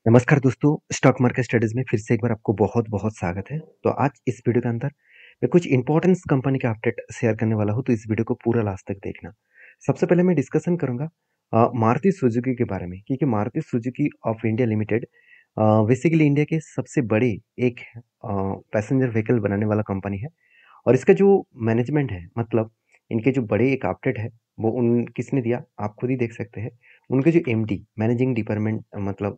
नमस्कार दोस्तों, stock market studies में फिर से एक बार आपको बहुत-बहुत स्वागत है। तो आज इस वीडियो के अंदर मैं कुछ इम्पोर्टेंस कंपनी का अपडेट शेयर करने वाला हूँ, तो इस वीडियो को पूरा लास्ट तक देखना। सबसे पहले मैं डिस्कशन करूँगा मारुति सुजुकी के बारे में, क्योंकि Maruti Suzuki of India limited basically India के सबसे बड़े एक पैसेंजर व्हीकल बनाने वाला कंपनी है। और इसका जो मैनेजमेंट है, मतलब इनके जो बड़े एक अपडेट है, वो उन किसने दिया, आप खुद ही देख सकते हैं। उनके जो एमडी मैनेजिंग डिपार्टमेंट मतलब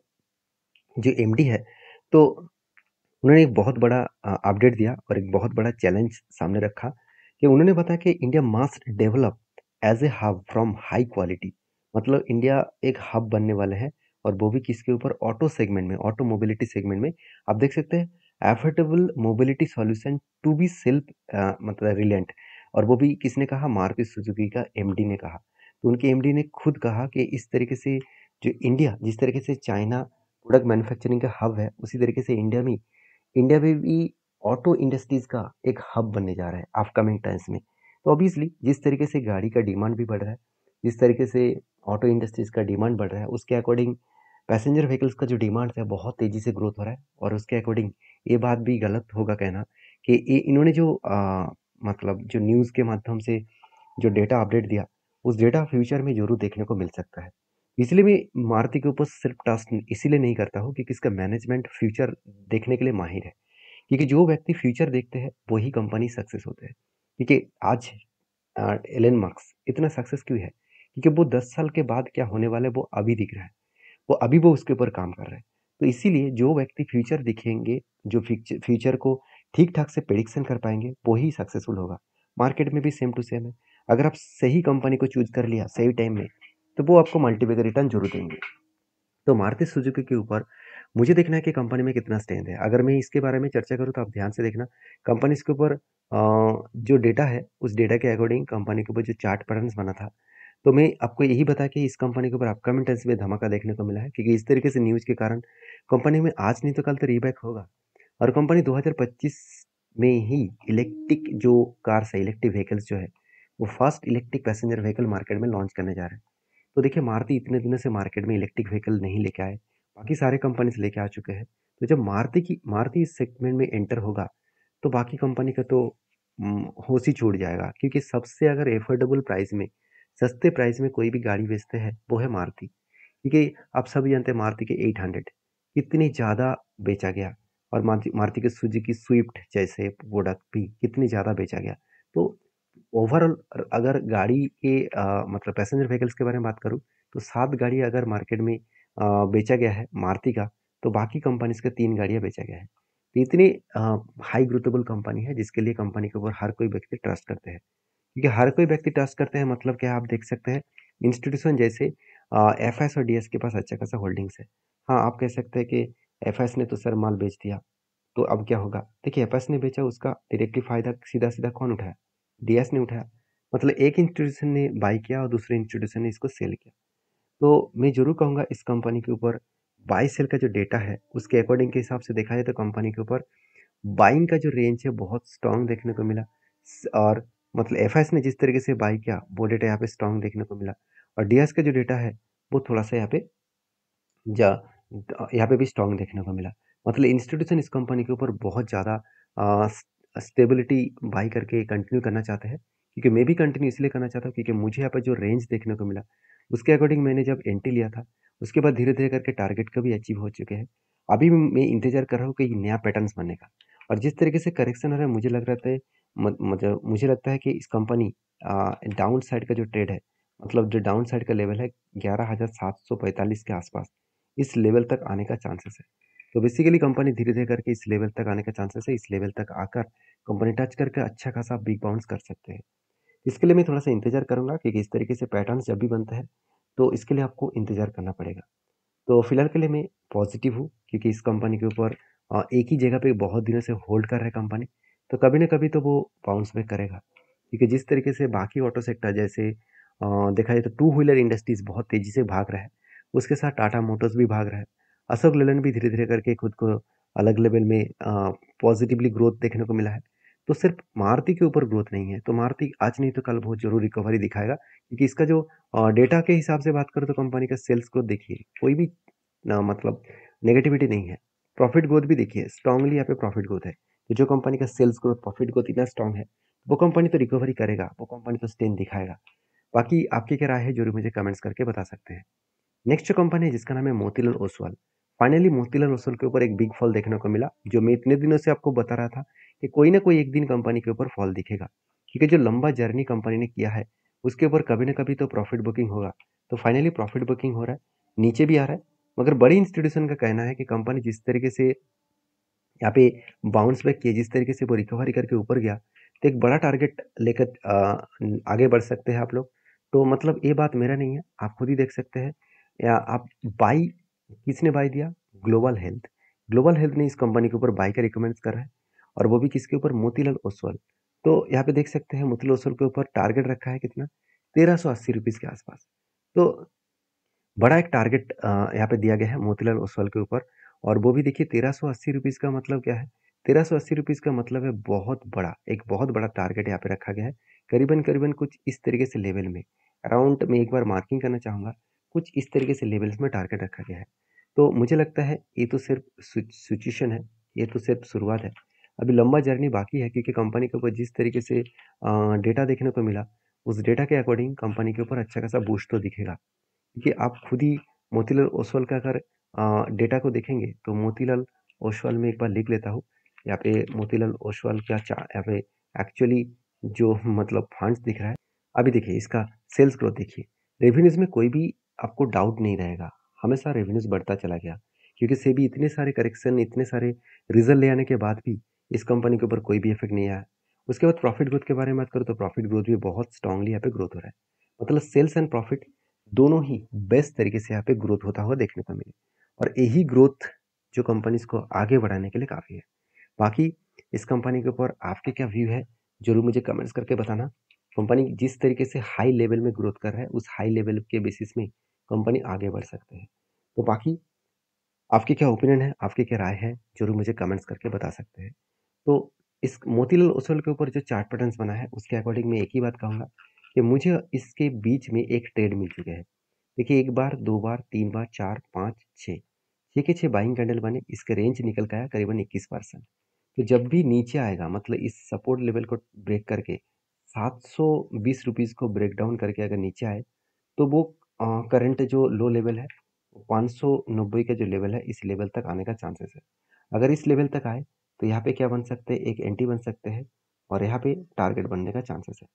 जो एमडी है, तो उन्होंने एक बहुत बड़ा अपडेट दिया और एक बहुत बड़ा चैलेंज सामने रखा कि उन्होंने बताया कि India must develop as a hub from high quality. मतलब इंडिया एक हब बनने वाले हैं, और वो भी किसके ऊपर, ऑटो सेगमेंट में, ऑटो मोबिलिटी सेगमेंट में। आप देख सकते हैं affordable mobility solution to be self मतलब रिलेंट। और वो भी किसने कहा, मारुति सुजुकी का एमडी ने कहा। तो उनके एमडी ने खुद कहा कि इस तरीके से जो इंडिया, जिस तरीके से चाइना प्रोडक्ट मैन्युफैक्चरिंग का हब है, उसी तरीके से इंडिया में भी ऑटो इंडस्ट्रीज का एक हब बनने जा रहा है अपकमिंग टाइम्स में। तो ऑब्वियसली जिस तरीके से गाड़ी का डिमांड भी बढ़ रहा है, जिस तरीके से ऑटो इंडस्ट्रीज का डिमांड बढ़ रहा है, उसके अकॉर्डिंग पैसेंजर व्हीकल्स का जो डिमांड है बहुत तेजी से ग्रोथ हो रहा है। और उसके अकॉर्डिंग ये बात भी गलत होगा कहना कि ये इन्होंने जो मतलब जो न्यूज़ के माध्यम से जो डेटा अपडेट दिया, उस डेटा फ्यूचर में जरूर देखने को मिल सकता है। इसलिए मैं मारुति के ऊपर सिर्फ ट्रस्ट इसीलिए नहीं करता हूँ क्योंकि इसका मैनेजमेंट फ्यूचर देखने के लिए माहिर है। क्योंकि जो व्यक्ति फ्यूचर देखते हैं वही कंपनी सक्सेस होते हैं। क्योंकि आज एलन मार्क्स इतना सक्सेस क्यों है, क्योंकि वो 10 साल के बाद क्या होने वाला है वो अभी दिख रहा है। वो अभी वो उसके ऊपर काम कर रहे हैं। तो इसीलिए जो व्यक्ति फ्यूचर दिखेंगे, जो फ्यूचर को ठीक ठाक से प्रेडिक्शन कर पाएंगे, वही सक्सेसफुल होगा। मार्केट में भी सेम टू सेम है। अगर आप सही कंपनी को चूज कर लिया सही टाइम में, तो वो आपको मल्टीपल रिटर्न जरूर देंगे। तो मारुति सुजुकी के ऊपर मुझे देखना है कि कंपनी में कितना स्ट्रेंथ है। अगर मैं इसके बारे में चर्चा करूँ तो आप ध्यान से देखना, कंपनी के ऊपर जो डेटा है, उस डेटा के अकॉर्डिंग कंपनी के ऊपर जो चार्ट पैटर्न्स बना था, तो मैं आपको यही बता कि इस कंपनी के ऊपर अपकमिंग टाइम्स में धमाका देखने को मिला है, क्योंकि इस तरीके से न्यूज़ के कारण कंपनी में आज नहीं तो कल तो रीबैक होगा। और कंपनी 2025 में ही इलेक्ट्रिक जो कार्स है, इलेक्ट्रिक व्हीकल्स जो है, वो first electric passenger vehicle market में लॉन्च करने जा रहे हैं। तो देखिए मारुति इतने दिनों से मार्केट में इलेक्ट्रिक व्हीकल नहीं लेके आए, बाकी सारे कंपनीज लेके आ चुके हैं। तो जब मारुति इस सेगमेंट में एंटर होगा, तो बाकी कंपनी का तो होश ही छूट जाएगा, क्योंकि सबसे अगर एफोर्डेबल प्राइस में, सस्ते प्राइस में कोई भी गाड़ी बेचते हैं वो है मारुति। क्योंकि आप सभी जानते हैं मारुति के 800 कितनी ज़्यादा बेचा गया, और मारुति मारुति के सुजुकी स्विफ्ट जैसे प्रोडक्ट भी कितनी ज़्यादा बेचा गया। तो ओवरऑल अगर गाड़ी के मतलब पैसेंजर व्हीकल्स के बारे में बात करूँ, तो 7 गाड़ी अगर मार्केट में बेचा गया है मारुति का, तो बाकी कंपनीज का 3 गाड़ियाँ बेचा गया है। तो इतनी हाई ग्रोथेबल कंपनी है, जिसके लिए कंपनी के ऊपर हर कोई व्यक्ति ट्रस्ट करते हैं। क्योंकि हर कोई व्यक्ति ट्रस्ट करते हैं, मतलब क्या, आप देख सकते हैं इंस्टीट्यूशन जैसे एफएस और डीएस के पास अच्छा खासा होल्डिंग्स है। हाँ, आप कह सकते हैं कि एफएस ने तो सर माल बेच दिया, तो अब क्या होगा? देखिए एफएस ने बेचा, उसका डायरेक्टली फायदा सीधा-सीधा कौन उठाया? डीएस ने उठाया। मतलब एक इंस्टीट्यूशन ने बाय किया और दूसरे इंस्टीट्यूशन ने इसको सेल किया। तो मैं ज़रूर कहूँगा इस कंपनी के ऊपर बाय सेल का जो डेटा है, उसके अकॉर्डिंग के हिसाब से देखा जाए तो कंपनी के ऊपर बाइंग का जो रेंज है बहुत स्ट्रॉन्ग देखने को मिला। और मतलब एफएस ने जिस तरीके से बाय किया, वो डेटा यहाँ पे स्ट्रॉन्ग देखने को मिला। और डीएस का जो डेटा है, वो थोड़ा सा जा यहाँ पे भी स्ट्रॉन्ग देखने को मिला। मतलब इंस्टीट्यूशन इस कंपनी के ऊपर बहुत ज़्यादा स्टेबिलिटी बाई करके कंटिन्यू करना चाहते हैं, क्योंकि मैं भी कंटिन्यू इसलिए करना चाहता हूँ क्योंकि मुझे यहाँ पर जो रेंज देखने को मिला, उसके अकॉर्डिंग मैंने जब एंट्री लिया था, उसके बाद धीरे धीरे करके टारगेट का भी अचीव हो चुके हैं। अभी मैं इंतजार कर रहा हूँ कि नया पैटर्न्स बनने का। और जिस तरीके से करेक्शन हो रहा है, मुझे लग रहा है मतलब मुझे लगता है कि इस कंपनी डाउन साइड का जो ट्रेड है, मतलब जो डाउन साइड का लेवल है 11,745 के आसपास, इस लेवल तक आने का चांसेस है। तो बेसिकली कंपनी धीरे-धीरे करके इस लेवल तक आने का चांसेस है। इस लेवल तक आकर कंपनी टच करके अच्छा खासा बिग बाउंस कर सकते हैं। इसके लिए मैं थोड़ा-सा इंतज़ार करूँगा, क्योंकि इस तरीके से पैटर्न्स जब भी बनते हैं, तो इसके लिए आपको इंतज़ार करना पड़ेगा। तो फिलहाल के लिए मैं पॉजिटिव हूँ, क्योंकि इस कंपनी के ऊपर एक ही जगह पे बहुत दिनों से होल्ड कर रहा है कंपनी, तो कभी न कभी तो वो बाउंस बैक करेगा। क्योंकि जिस तरीके से बाकी ऑटो सेक्टर जैसे देखा जाए तो टू व्हीलर इंडस्ट्रीज़ बहुत तेज़ी से भाग रहा है, उसके साथ टाटा मोटर्स भी भाग रहा है। अशोक लेलैंड भी धीरे-धीरे करके खुद को अलग लेवल में पॉजिटिवली ग्रोथ देखने को मिला है। तो सिर्फ मारुति के ऊपर ग्रोथ नहीं है, तो मारुति आज नहीं तो कल बहुत ज़रूर रिकवरी दिखाएगा, क्योंकि इसका जो डेटा के हिसाब से बात करूँ तो कंपनी का सेल्स ग्रोथ देखिए, कोई भी मतलब नेगेटिविटी नहीं है। प्रॉफिट ग्रोथ भी देखिए स्ट्रांगली यहाँ पे प्रॉफिट ग्रोथ है। तो जो कंपनी का सेल्स ग्रोथ, प्रॉफिट ग्रोथ इतना स्ट्रांग है, वो कंपनी तो रिकवरी करेगा, वो कंपनी तो स्ट्रेंथ दिखाएगा। बाकी आपकी क्या राय है जरूर मुझे कमेंट्स करके बता सकते हैं। नेक्स्ट जो कंपनी है जिसका नाम है मोतीलाल ओसवाल। फाइनली मोतीलाल ओसवाल के ऊपर एक बिग फॉल देखने को मिला, जो मैं इतने दिनों से आपको बता रहा था कि कोई ना कोई एक दिन कंपनी के ऊपर फॉल दिखेगा, क्योंकि जो लंबा जर्नी कंपनी ने किया है उसके ऊपर कभी ना कभी तो प्रॉफिट बुकिंग होगा। तो फाइनली प्रॉफिट बुकिंग हो रहा है, नीचे भी आ रहा है। मगर बड़ी इंस्टीट्यूशन का कहना है कि कंपनी जिस तरीके से यहाँ पे बाउंस बैक किया, जिस तरीके से वो रिकवरी करके ऊपर गया, तो एक बड़ा टारगेट लेकर आगे बढ़ सकते हैं आप लोग। तो मतलब ये बात मेरा नहीं है, आप खुद ही देख सकते हैं। या आप बाई, किसने बाई दिया? Global health. ग्लोबल हेल्थ ने इस कंपनी के ऊपर बाई का रिकमेंड कर रहा है, और वो भी किसके ऊपर? मोतीलाल ओसवाल। तो यहाँ पे देख सकते हैं मोतीलाल ओसवाल के ऊपर टारगेट रखा है कितना? 1380 रुपीज के आसपास। तो बड़ा एक टारगेट यहाँ पे दिया गया है मोतीलाल ओसवाल के ऊपर। और वो भी देखिए 1380 रुपीज का मतलब क्या है? 1380 रुपीज का मतलब है बहुत बड़ा, एक बहुत बड़ा टारगेट यहाँ पे रखा गया है। करीबन करीबन कुछ इस तरीके से लेवल में, अराउंड मैं एक बार मार्किंग करना चाहूंगा, कुछ इस तरीके से लेवल्स में टारगेट रखा गया है। तो मुझे लगता है ये तो सिर्फ सिचुएशन है, ये तो सिर्फ शुरुआत है। अभी लंबा जर्नी बाकी है, क्योंकि कंपनी के ऊपर जिस तरीके से डेटा देखने को मिला, उस डेटा के अकॉर्डिंग कंपनी के ऊपर अच्छा खासा बूस्ट तो दिखेगा। देखिए आप खुद ही मोतीलाल ओसवाल का अगर डेटा को देखेंगे, तो मोतीलाल ओसवाल में एक बार लिख लेता हूँ। यहाँ पे मोतीलाल ओसवाल का यहाँ पे एक्चुअली जो मतलब फंड्स दिख रहा है। अभी देखिए इसका सेल्स ग्रोथ देखिए, रेवेन्यूज में कोई भी आपको डाउट नहीं रहेगा, हमेशा रेवेन्यूज बढ़ता चला गया, क्योंकि सेबी इतने सारे करेक्शन, इतने सारे रिजल्ट ले आने के बाद भी इस कंपनी के ऊपर कोई भी इफेक्ट नहीं आया। उसके बाद प्रॉफिट ग्रोथ के बारे में बात करूँ, तो प्रॉफिट ग्रोथ भी बहुत स्ट्रांगली यहाँ पे ग्रोथ हो रहा है। मतलब सेल्स एंड प्रॉफिट दोनों ही बेस्ट तरीके से यहाँ पे ग्रोथ होता हुआ देखने को मिले, और यही ग्रोथ जो कंपनीज को आगे बढ़ाने के लिए काफ़ी है। बाकी इस कंपनी के ऊपर आपके क्या व्यू है, जरूर मुझे कमेंट्स करके बताना। कंपनी जिस तरीके से हाई लेवल में ग्रोथ कर रहा है, उस हाई लेवल के बेसिस में कंपनी आगे बढ़ सकते हैं। तो बाकी आपकी क्या ओपिनियन है, आपकी क्या राय है, जरूर मुझे कमेंट्स करके बता सकते हैं। तो इस मोतीलाल ओसवाल के ऊपर जो चार्ट पैटर्न्स बना है, उसके अकॉर्डिंग मैं एक ही बात कहूँगा कि मुझे इसके बीच में एक ट्रेड मिल चुके हैं। देखिए एक बार, दो बार, तीन बार, चार, पाँच, छः, छः के छः बाइंग कैंडल बने, इसका रेंज निकल के आया करीबन 21%। तो जब भी नीचे आएगा, मतलब इस सपोर्ट लेवल को ब्रेक करके 720 रुपीज़ को ब्रेक डाउन करके अगर नीचे आए, तो वो करंट जो लो लेवल है, 590 का जो लेवल है, इस लेवल तक आने का चांसेस है। अगर इस लेवल तक आए, तो यहाँ पे क्या बन सकते हैं? एक एंटी बन सकते हैं, और यहाँ पे टारगेट बनने का चांसेस है।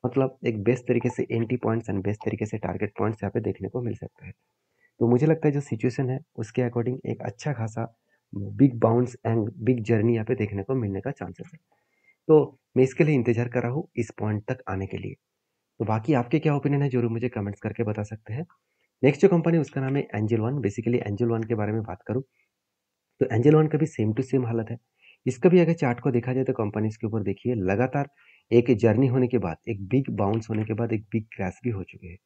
मतलब एक बेस्ट तरीके से एंटी पॉइंट्स एंड बेस्ट तरीके से टारगेट पॉइंट्स यहाँ पे देखने को मिल सकता है। तो मुझे लगता है जो सिचुएशन है उसके अकॉर्डिंग एक अच्छा खासा big bounce and big journey यहाँ पे देखने को मिलने का चांसेस है। तो मैं इसके लिए इंतजार कर रहा हूँ इस पॉइंट तक आने के लिए। तो बाकी आपके क्या ओपिनियन है जरूर मुझे कमेंट्स करके बता सकते हैं। नेक्स्ट जो कंपनी उसका नाम है angel one. Basically angel one के बारे में बात करूँ, तो एंजल वन का भी सेम टू सेम हालत है। इसका भी अगर चार्ट को देखा जाए, तो कंपनी इसके ऊपर देखिए लगातार एक जर्नी होने के बाद, एक बिग बाउंस होने के बाद एक बिग क्रैश भी हो चुके हैं।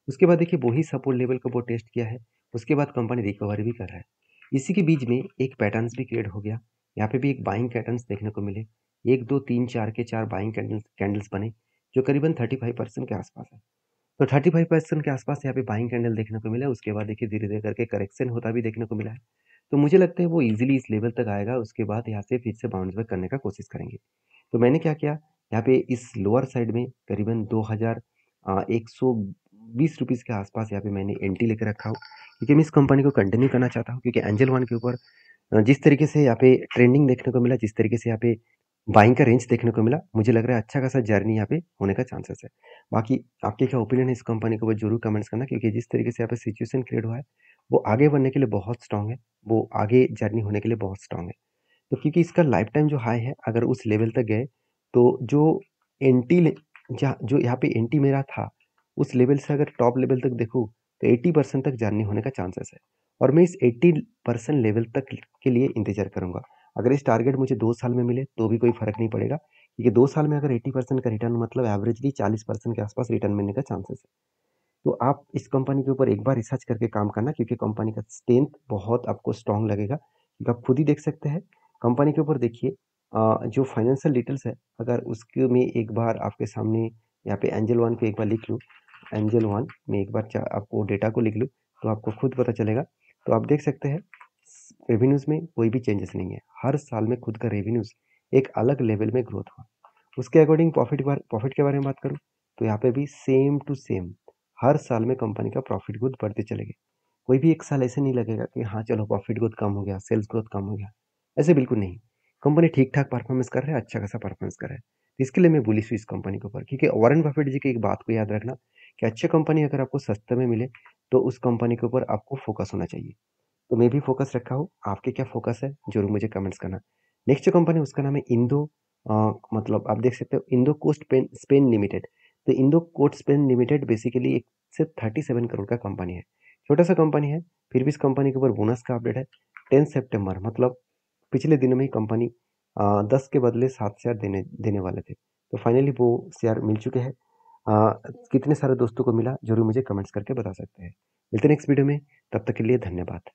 उसके बाद देखिए वही सपोर्ट लेवल को वो टेस्ट किया है, उसके बाद कंपनी रिकवरी भी कर रहा है। इसी के बीच में एक पैटर्न्स भी क्रिएट हो गया, यहाँ पे भी एक बाइंग पैटर्न्स देखने को मिले। एक दो तीन चार के चार बाइंग कैंडल्स बने, जो करीबन 35% के आसपास है। तो 35% के आसपास यहाँ पे बाइंग कैंडल देखने को मिला। उसके बाद देखिए धीरे धीरे करके करेक्शन होता भी देखने को मिला है। तो मुझे लगता है वो इजीली इस लेवल तक आएगा, उसके बाद यहाँ से फिर से बाउंस बैक करने का कोशिश करेंगे। तो मैंने क्या किया, यहाँ पे इस लोअर साइड में करीबन 2120 रुपीज़ के आसपास यहाँ पे मैंने एंट्री लेकर रखा हूँ, क्योंकि मैं इस कंपनी को कंटिन्यू करना चाहता हूँ। क्योंकि एंजल वन के ऊपर जिस तरीके से यहाँ पे ट्रेंडिंग देखने को मिला, जिस तरीके से यहाँ पे बाइंग का रेंज देखने को मिला, मुझे लग रहा है अच्छा खासा जर्नी यहाँ पे होने का चांसेस है। बाकी आपके क्या ओपिनियन है इस कंपनी के ऊपर जरूर कमेंट्स करना, क्योंकि जिस तरीके से यहाँ पे सिचुएशन क्रिएट हुआ है, वो आगे बढ़ने के लिए बहुत स्ट्रांग है, वो आगे जर्नी होने के लिए बहुत स्ट्रांग है। तो क्योंकि इसका लाइफ टाइम जो हाई है, अगर उस लेवल तक गए, तो जो एंटी जो यहाँ पे एंटी मेरा था, उस लेवल से अगर टॉप लेवल तक देखूँ, तो 80% तक जर्नी होने का चांसेस है। और मैं इस 80% लेवल तक के लिए इंतजार करूंगा। अगर इस टारगेट मुझे 2 साल में मिले, तो भी कोई फर्क नहीं पड़ेगा, क्योंकि 2 साल में अगर 80% का रिटर्न, मतलब एवरेजली 40% के आसपास रिटर्न मिलने का चांसेस है। तो आप इस कंपनी के ऊपर एक बार रिसर्च करके काम करना, क्योंकि कंपनी का स्ट्रेंथ बहुत आपको स्ट्रांग लगेगा। क्योंकि आप खुद ही देख सकते हैं कंपनी के ऊपर। देखिए जो फाइनेंशियल डिटेल्स है, अगर उसके में एक बार आपके सामने यहाँ पे एंजल वन को एक बार लिख लूँ, एंजल वन में एक बार आपको डेटा को लिख लूँ, तो आपको खुद पता चलेगा। तो आप देख सकते हैं रेवेन्यूज़ में कोई भी चेंजेस नहीं है। हर साल में खुद का रेवेन्यूज़ एक अलग लेवल में ग्रोथ हुआ। उसके अकॉर्डिंग प्रॉफिट के बारे में बात करूँ, तो यहाँ पे भी सेम टू सेम हर साल में कंपनी का प्रॉफिट ग्रोथ बढ़ते चले गए। कोई भी एक साल ऐसे नहीं लगेगा कि हाँ, चलो प्रॉफिट ग्रोथ कम हो गया, सेल्स ग्रोथ कम हो गया। ऐसे बिल्कुल नहीं। कंपनी ठीक-ठाक परफॉर्मेंस कर रहा है, अच्छा खासा परफॉर्मेंस कर रहा है। तो इसके लिए मैं बुलिश हूँ इस कंपनी के ऊपर, क्योंकि वॉरेन बफेट जी की एक बात को याद रखना कि अच्छी कंपनी अगर आपको सस्ते में मिले, तो उस कंपनी के ऊपर आपको फोकस होना चाहिए। तो मैं भी फोकस रखा हूँ, आपके क्या फोकस है? ज़रूर मुझे कमेंट्स करना। नेक्स्ट जो कंपनी है उसका नाम है मतलब आप देख सकते हो इंडो कोस्ट स्पेन लिमिटेड। तो Indo Cotspin Limited basically एक से 37 करोड़ का कंपनी है। छोटा सा कंपनी है, फिर भी इस कंपनी के ऊपर बोनस का अपडेट है। 10 सितंबर मतलब पिछले दिनों में ही कंपनी 10 के बदले 7 शेयर देने देने वाले थे। तो फाइनली वो शेयर मिल चुके हैं। कितने सारे दोस्तों को मिला ज़रूर मुझे कमेंट्स करके बता सकते हैं। मिलते हैं नेक्स्ट वीडियो में, तब तक के लिए धन्यवाद।